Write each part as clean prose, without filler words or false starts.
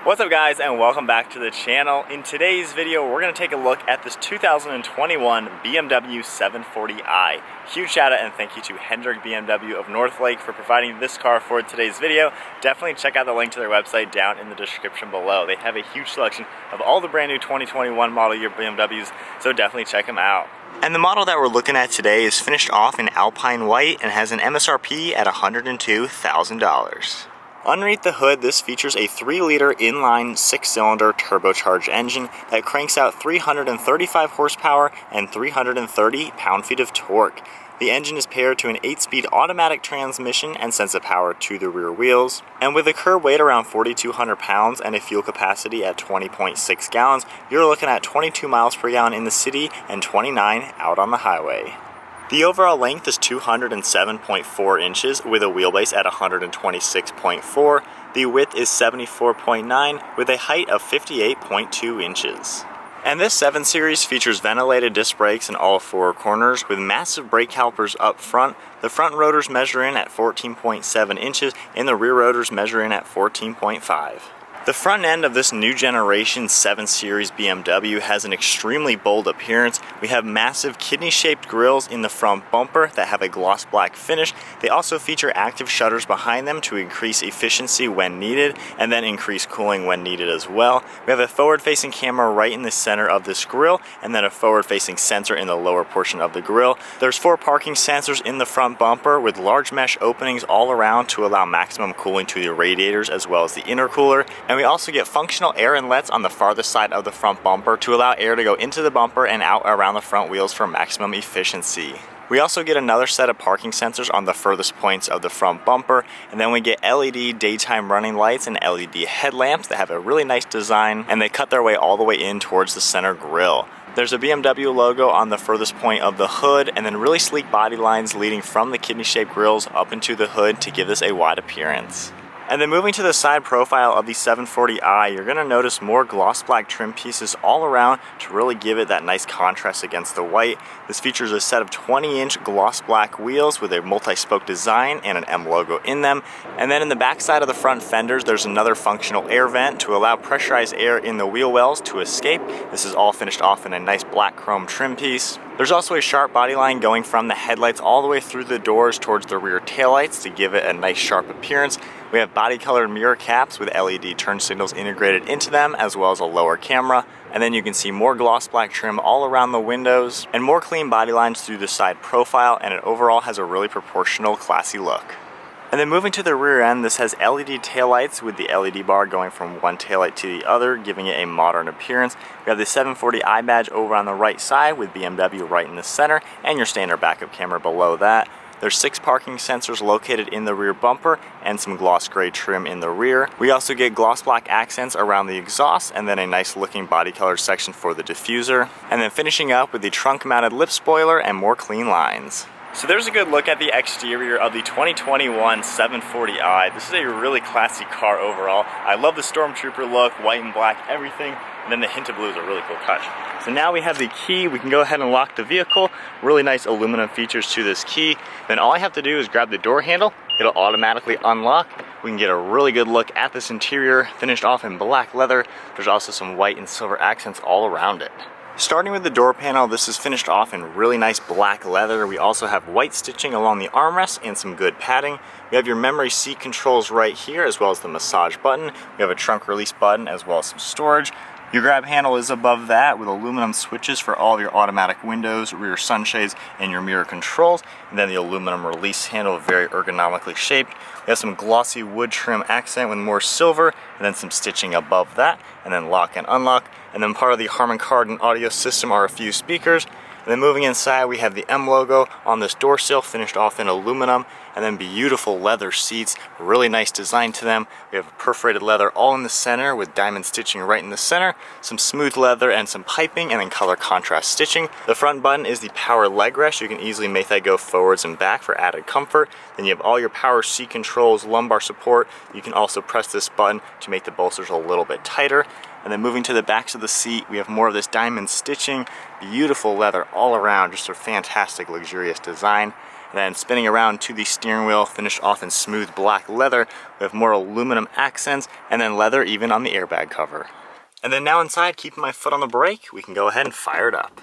What's up guys, and welcome back to the channel. In today's video we're going to take a look at this 2021 BMW 740i. Huge shout out and thank you to Hendrick BMW of Northlake for providing this car for today's video. Definitely check out the link to their website down in the description below. They have a huge selection of all the brand new 2021 model year BMWs, so definitely check them out. And the model that we're looking at today is finished off in Alpine White and has an MSRP at $102,000. Underneath the hood, this features a 3-liter inline 6-cylinder turbocharged engine that cranks out 335 horsepower and 330 pound-feet of torque. The engine is paired to an 8-speed automatic transmission and sends the power to the rear wheels. And with a curb weight around 4,200 pounds and a fuel capacity at 20.6 gallons, you're looking at 22 miles per gallon in the city and 29 out on the highway. The overall length is 207.4 inches with a wheelbase at 126.4. The width is 74.9 with a height of 58.2 inches. And this 7 Series features ventilated disc brakes in all 4 corners with massive brake calipers up front. The front rotors measure in at 14.7 inches and the rear rotors measure in at 14.5. The front end of this new generation 7 Series BMW has an extremely bold appearance. We have massive kidney-shaped grills in the front bumper that have a gloss black finish. They also feature active shutters behind them to increase efficiency when needed and then increase cooling when needed as well. We have a forward-facing camera right in the center of this grille and then a forward-facing sensor in the lower portion of the grille. There's 4 parking sensors in the front bumper with large mesh openings all around to allow maximum cooling to the radiators as well as the intercooler. And we also get functional air inlets on the farthest side of the front bumper to allow air to go into the bumper and out around the front wheels for maximum efficiency. We also get another set of parking sensors on the furthest points of the front bumper, and then we get LED daytime running lights and LED headlamps that have a really nice design, and they cut their way all the way in towards the center grille. There's a BMW logo on the furthest point of the hood, and then really sleek body lines leading from the kidney-shaped grills up into the hood to give this a wide appearance. And then moving to the side profile of the 740i, you're going to notice more gloss black trim pieces all around to really give it that nice contrast against the white. This features a set of 20-inch gloss black wheels with a multi-spoke design and an M logo in them. And then in the back side of the front fenders, there's another functional air vent to allow pressurized air in the wheel wells to escape. This is all finished off in a nice black chrome trim piece. There's also a sharp body line going from the headlights all the way through the doors towards the rear taillights to give it a nice sharp appearance. We have body colored mirror caps with LED turn signals integrated into them as well as a lower camera. And then you can see more gloss black trim all around the windows and more clean body lines through the side profile, and it overall has a really proportional, classy look. And then moving to the rear end, this has LED taillights with the LED bar going from one taillight to the other, giving it a modern appearance. We have the 740i badge over on the right side with BMW right in the center and your standard backup camera below that. There's 6 parking sensors located in the rear bumper and some gloss gray trim in the rear. We also get gloss black accents around the exhaust and then a nice looking body color section for the diffuser. And then finishing up with the trunk mounted lip spoiler and more clean lines. So there's a good look at the exterior of the 2021 740i. This is a really classy car overall. I love the Stormtrooper look, white and black, everything. And then the hint of blue is a really cool touch. So now we have the key. We can go ahead and lock the vehicle. Really nice aluminum features to this key. Then all I have to do is grab the door handle. It'll automatically unlock. We can get a really good look at this interior, finished off in black leather. There's also some white and silver accents all around it. Starting with the door panel, this is finished off in really nice black leather. We also have white stitching along the armrests and some good padding. We have your memory seat controls right here as well as the massage button. We have a trunk release button as well as some storage. Your grab handle is above that with aluminum switches for all of your automatic windows, rear sunshades, and your mirror controls. And then the aluminum release handle, very ergonomically shaped. We have some glossy wood trim accent with more silver, and then some stitching above that, and then lock and unlock. And then part of the Harman Kardon audio system are a few speakers. And then moving inside, we have the M logo on this door sill, finished off in aluminum, and then beautiful leather seats, really nice design to them. We have perforated leather all in the center with diamond stitching right in the center, some smooth leather and some piping, and then color contrast stitching. The front button is the power leg rest. You can easily make that go forwards and back for added comfort. Then you have all your power seat controls, lumbar support. You can also press this button to make the bolsters a little bit tighter. And then moving to the backs of the seat, we have more of this diamond stitching, beautiful leather all around, just a fantastic luxurious design. And then spinning around to the steering wheel, finished off in smooth black leather. We have more aluminum accents, and then leather even on the airbag cover. And then now inside, keeping my foot on the brake, we can go ahead and fire it up.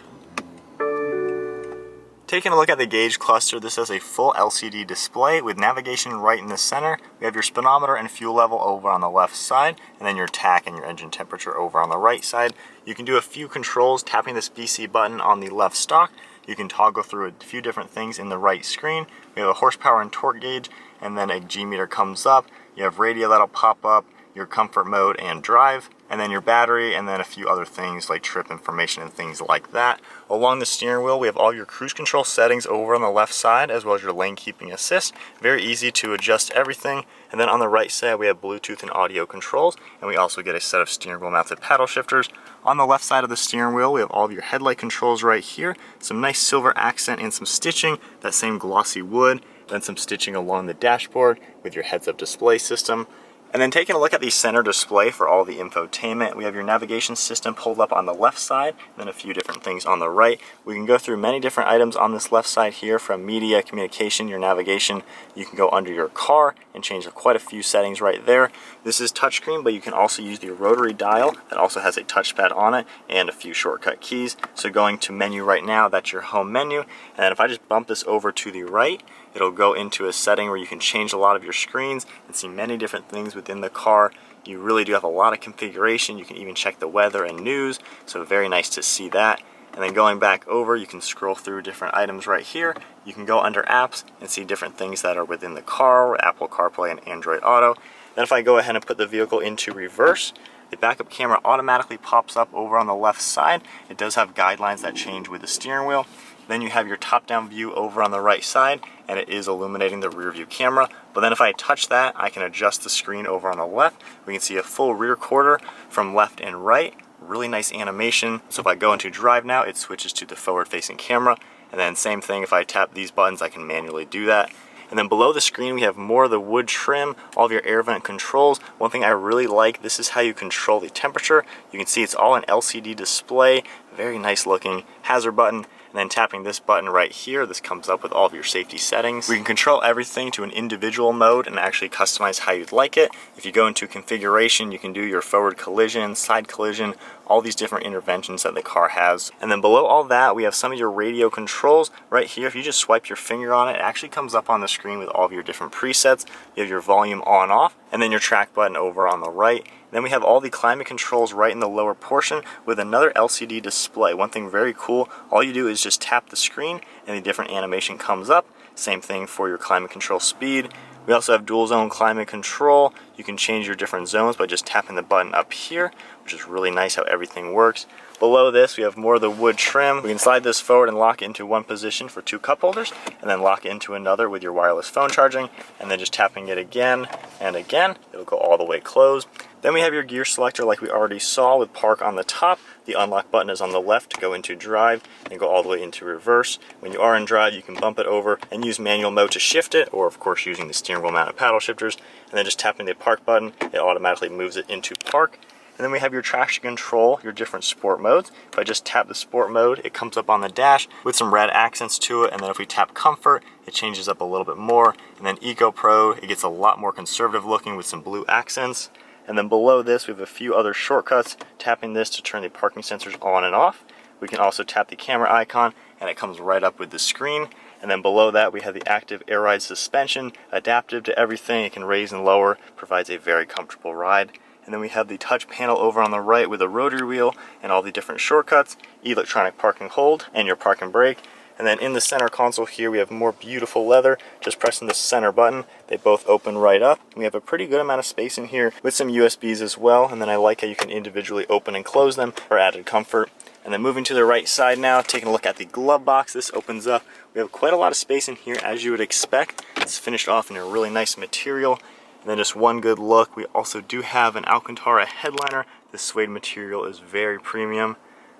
Taking a look at the gauge cluster, this has a full LCD display with navigation right in the center. We have your speedometer and fuel level over on the left side, and then your tach and your engine temperature over on the right side. You can do a few controls tapping this BC button on the left stalk. You can toggle through a few different things in the right screen. We have a horsepower and torque gauge, and then a G meter comes up. You have radio that'll pop up, your comfort mode and drive, and then your battery, and then a few other things like trip information and things like that. Along the steering wheel, we have all your cruise control settings over on the left side, as well as your lane keeping assist. Very easy to adjust everything. And then on the right side, we have Bluetooth and audio controls, and we also get a set of steering wheel mounted paddle shifters. On the left side of the steering wheel, we have all of your headlight controls right here. Some nice silver accent and some stitching, that same glossy wood, then some stitching along the dashboard with your heads-up display system. And then taking a look at the center display for all the infotainment, we have your navigation system pulled up on the left side, and then a few different things on the right. We can go through many different items on this left side here, from media, communication, your navigation. You can go under your car and change quite a few settings right there. This is touchscreen, but you can also use the rotary dial that also has a touchpad on it and a few shortcut keys. So going to menu right now, that's your home menu. And then if I just bump this over to the right, it'll go into a setting where you can change a lot of your screens and see many different things within the car. You really do have a lot of configuration. You can even check the weather and news, so very nice to see that. And then going back over, you can scroll through different items right here. You can go under apps and see different things that are within the car, Apple CarPlay and Android Auto. Then if I go ahead and put the vehicle into reverse, the backup camera automatically pops up over on the left side. It does have guidelines that change with the steering wheel. Then you have your top-down view over on the right side, and it is illuminating the rear view camera. But then if I touch that, I can adjust the screen over on the left. We can see a full rear quarter from left and right. Really nice animation. So if I go into drive now, it switches to the forward-facing camera. And then same thing, if I tap these buttons, I can manually do that. And then below the screen, we have more of the wood trim, all of your air vent controls. One thing I really like, this is how you control the temperature. You can see it's all an LCD display, very nice looking hazard button. And then tapping this button right here, this comes up with all of your safety settings. We can control everything to an individual mode and actually customize how you'd like it. If you go into configuration, you can do your forward collision, side collision, all these different interventions that the car has. And then below all that, we have some of your radio controls right here. If you just swipe your finger on it, it actually comes up on the screen with all of your different presets. You have your volume on, off, and then your track button over on the right. Then we have all the climate controls right in the lower portion with another LCD display. One thing very cool, all you do is just tap the screen and the different animation comes up. Same thing for your climate control speed. We also have dual zone climate control. You can change your different zones by just tapping the button up here, which is really nice how everything works. Below this, we have more of the wood trim. We can slide this forward and lock it into one position for 2 cup holders, and then lock it into another with your wireless phone charging, and then just tapping it again and again, it'll go all the way closed. Then we have your gear selector like we already saw with park on the top. The unlock button is on the left to go into drive and go all the way into reverse. When you are in drive, you can bump it over and use manual mode to shift it, or of course using the steering wheel mounted paddle shifters, and then just tapping the park button, it automatically moves it into park. And then we have your traction control, your different sport modes. If I just tap the sport mode, it comes up on the dash with some red accents to it. And then if we tap comfort, it changes up a little bit more. And then Eco Pro, it gets a lot more conservative looking with some blue accents. And then below this, we have a few other shortcuts. Tapping this to turn the parking sensors on and off. We can also tap the camera icon, and it comes right up with the screen. And then below that, we have the active air ride suspension, adaptive to everything. It can raise and lower, provides a very comfortable ride. And then we have the touch panel over on the right with a rotary wheel and all the different shortcuts, electronic parking hold, and your park and brake. And then in the center console here, we have more beautiful leather. Just pressing the center button, they both open right up. We have a pretty good amount of space in here with some USBs as well. And then I like how you can individually open and close them for added comfort. And then moving to the right side now, taking a look at the glove box, this opens up. We have quite a lot of space in here as you would expect. It's finished off in a really nice material. And then just one good look, we also do have an Alcantara headliner. This suede material is very premium.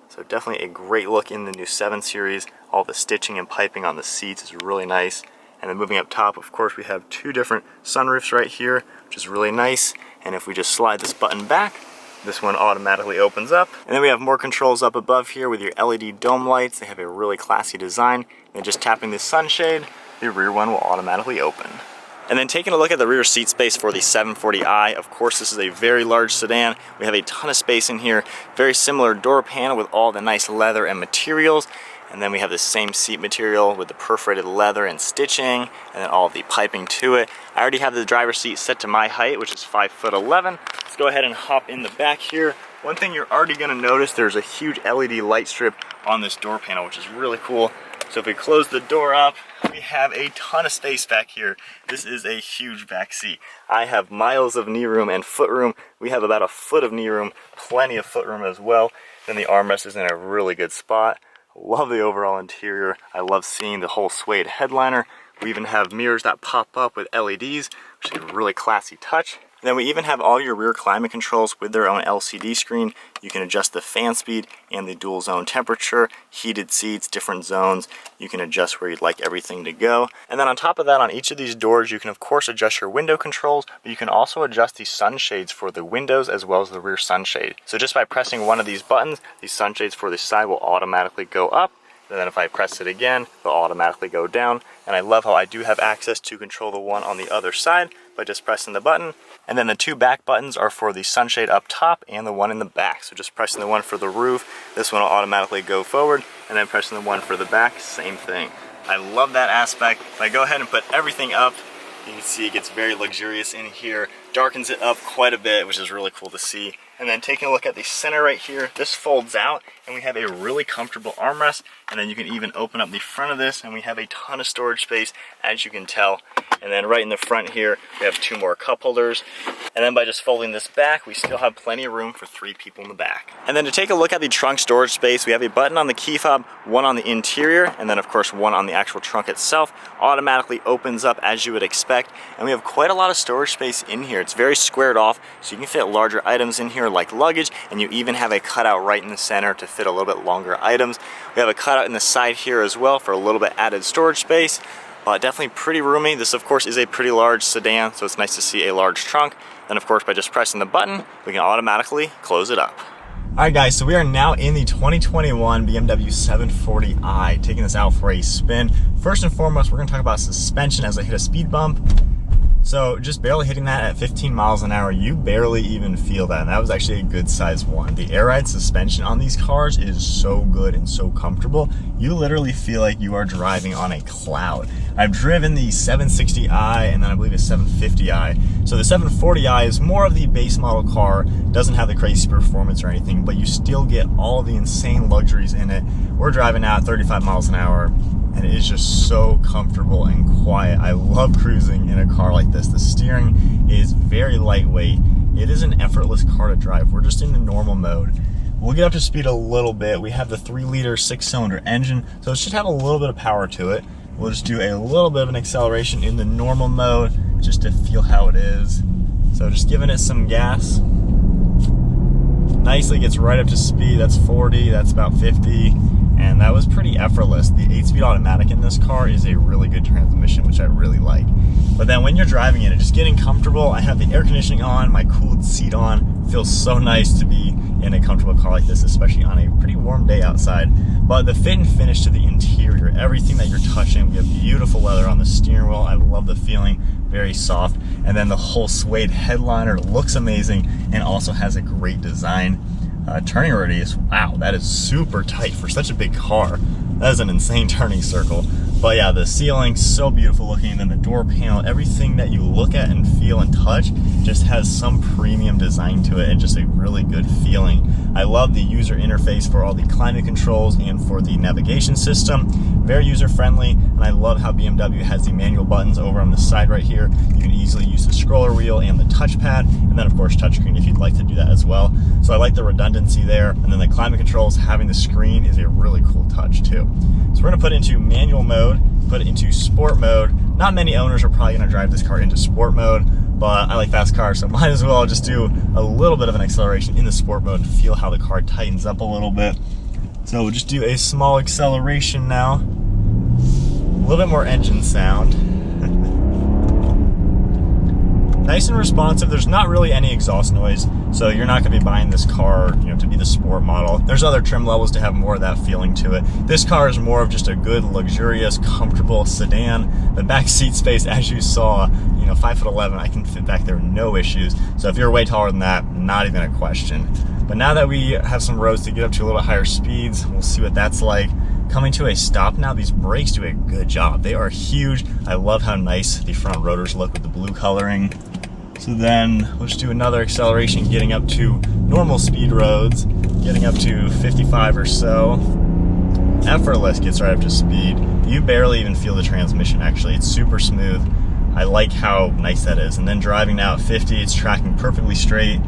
So definitely a great look in the new 7 Series. All the stitching and piping on the seats is really nice. And then moving up top, of course, we have 2 different sunroofs right here, which is really nice. And if we just slide this button back, this one automatically opens up. And then we have more controls up above here with your LED dome lights. They have a really classy design. And just tapping this sunshade, the rear one will automatically open. And then taking a look at the rear seat space for the 740i, of course this is a very large sedan. We have a ton of space in here, very similar door panel with all the nice leather and materials. And then we have the same seat material with the perforated leather and stitching, and then all of the piping to it. I already have the driver's seat set to my height, which is 5'11". Let's go ahead and hop in the back here. One thing you're already gonna notice, there's a huge LED light strip on this door panel, which is really cool. So if we close the door up, we have a ton of space back here. This is a huge back seat. I have miles of knee room and foot room. We have about a foot of knee room, plenty of foot room as well. Then the armrest is in a really good spot. Love the overall interior. I love seeing the whole suede headliner. We even have mirrors that pop up with LEDs, which is a really classy touch. And then we even have all your rear climate controls with their own LCD screen. You can adjust the fan speed and the dual zone temperature, heated seats, different zones. You can adjust where you'd like everything to go. And then on top of that, on each of these doors, you can of course adjust your window controls, but you can also adjust the sunshades for the windows as well as the rear sunshade. So just by pressing one of these buttons, the sunshades for the side will automatically go up. And then if I press it again, they'll automatically go down. And I love how I do have access to control the one on the other side by just pressing the button. And then the two back buttons are for the sunshade up top and the one in the back. So just pressing the one for the roof, this one will automatically go forward, and then pressing the one for the back, same thing. I love that aspect. If I go ahead and put everything up, you can see it gets very luxurious in here, darkens it up quite a bit, which is really cool to see. And then taking a look at the center right here, this folds out and we have a really comfortable armrest. And then you can even open up the front of this and we have a ton of storage space, as you can tell. And then right in the front here, we have two more cup holders. And then by just folding this back, we still have plenty of room for 3 people in the back. And then to take a look at the trunk storage space, we have a button on the key fob, one on the interior, and then of course one on the actual trunk itself. Automatically opens up as you would expect. And we have quite a lot of storage space in here. It's very squared off, so you can fit larger items in here like luggage, and you even have a cutout right in the center to fit a little bit longer items. We have a cutout in the side here as well for a little bit added storage space. Definitely pretty roomy. This of course is a pretty large sedan, so it's nice to see a large trunk. Then of course by just pressing the button, we can automatically close it up. Alright guys, so we are now in the 2021 BMW 740i, taking this out for a spin. First and foremost, we're going to talk about suspension as I hit a speed bump. So just barely hitting that at 15 miles an hour, you barely even feel that. And that was actually a good size one. The air ride suspension on these cars is so good and so comfortable. You literally feel like you are driving on a cloud. I've driven the 760i and then I believe a 750i. So the 740i is more of the base model car, doesn't have the crazy performance or anything, but you still get all the insane luxuries in it. We're driving now at 35 miles an hour. And it is just so comfortable and quiet. I love cruising in a car like this. The steering is very lightweight. It is an effortless car to drive. We're just in the normal mode. We'll get up to speed a little bit. We have the 3-liter 6-cylinder engine, so it should have a little bit of power to it. We'll just do a little bit of an acceleration in the normal mode just to feel how it is. So just giving it some gas. Nicely gets right up to speed. That's 40, that's about 50. And that was pretty effortless. The 8-speed automatic in this car is a really good transmission, which I really like. But then when you're driving it, just getting comfortable, I have the air conditioning on, my cooled seat on. It feels so nice to be in a comfortable car like this, especially on a pretty warm day outside. But the fit and finish to the interior, everything that you're touching, we have beautiful leather on the steering wheel. I love the feeling, very soft. And then the whole suede headliner looks amazing and also has a great design. Turning radius, wow, that is super tight for such a big car. That is an insane turning circle. But yeah, the ceiling, so beautiful looking, and then the door panel, everything that you look at and feel and touch just has some premium design to it and just a really good feeling. I love the user interface for all the climate controls and for the navigation system. Very user friendly, and I love how BMW has the manual buttons over on the side right here. You can easily use the scroller wheel and the touchpad, and then of course touchscreen if you'd like to do that as well. So I like the redundancy there, and then the climate controls, having the screen is a really cool touch too. So we're gonna put it into manual mode, put it into sport mode. Not many owners are probably gonna drive this car into sport mode, but I like fast cars, so might as well just do a little bit of an acceleration in the sport mode to feel how the car tightens up a little bit. So we'll just do a small acceleration now. A little bit more engine sound. Nice and responsive. There's not really any exhaust noise, so you're not gonna be buying this car, you know, to be the sport model. There's other trim levels to have more of that feeling to it. This car is more of just a good, luxurious, comfortable sedan. The back seat space, as you saw, you know, 5'11", I can fit back there, no issues. So if you're way taller than that, not even a question. But now that we have some roads to get up to a little higher speeds, we'll see what that's like. Coming to a stop now, these brakes do a good job. They are huge. I love how nice the front rotors look with the blue coloring. So then we'll just do another acceleration, getting up to normal speed roads, getting up to 55 or so. Effortless gets right up to speed. You barely even feel the transmission, actually. It's super smooth. I like how nice that is. And then driving now at 50, it's tracking perfectly straight.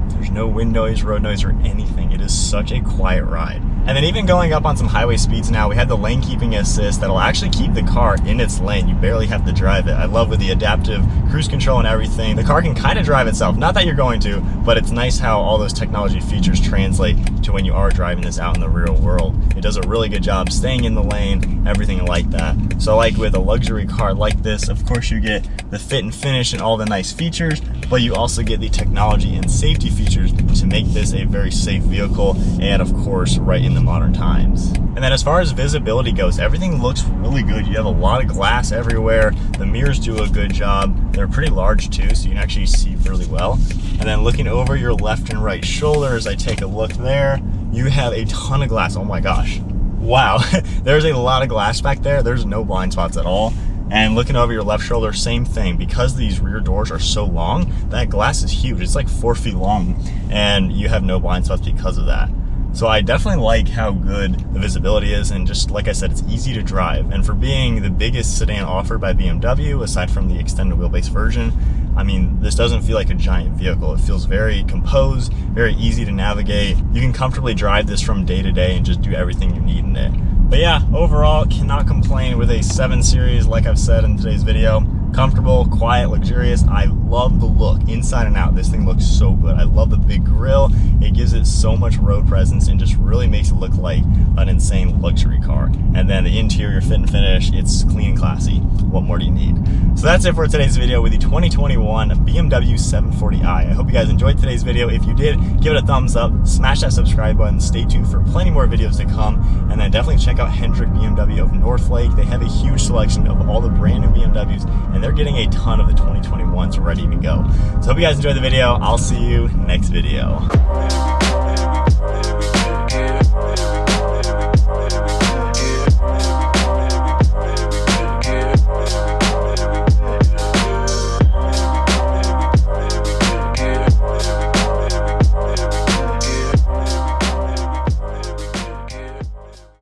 There's no wind noise, road noise, or anything. It is such a quiet ride. And then even going up on some highway speeds now, we have the lane keeping assist that'll actually keep the car in its lane. You barely have to drive it. I love with the adaptive cruise control and everything, the car can kind of drive itself. Not that you're going to, but it's nice how all those technology features translate to when you are driving this out in the real world. It does a really good job staying in the lane, everything like that. So like with a luxury car like this, of course you get the fit and finish and all the nice features, but you also get the technology and safety features to make this a very safe vehicle, and of course right in the modern times. And then as far as visibility goes, everything looks really good. You have a lot of glass everywhere. The mirrors do a good job. They're pretty large too, so you can actually see really well. And then looking over your left and right shoulder as I take a look there, you have a ton of glass. Oh my gosh. Wow. There's a lot of glass back there. There's no blind spots at all. And looking over your left shoulder, same thing. Because these rear doors are so long, that glass is huge. It's like 4 feet long, and you have no blind spots because of that. So I definitely like how good the visibility is, and just like I said, it's easy to drive. And for being the biggest sedan offered by BMW, aside from the extended wheelbase version, I mean, this doesn't feel like a giant vehicle. It feels very composed, very easy to navigate. You can comfortably drive this from day to day and just do everything you need in it. But yeah, overall, cannot complain with a 7 Series, like I've said in today's video. Comfortable, quiet, luxurious. I love the look inside and out. This thing looks so good. I love the big grille. It gives it so much road presence and just really makes it look like an insane luxury car. And then the interior fit and finish, it's clean and classy. What more do you need? So that's it for today's video with the 2021 BMW 740i. I hope you guys enjoyed today's video. If you did, give it a thumbs up, smash that subscribe button, stay tuned for plenty more videos to come, and then definitely check out Hendrick BMW of Northlake. They have a huge selection of all the brand new BMWs, and they're getting a ton of the 2021s ready to go. So hope you guys enjoyed the video. I'll see you next video.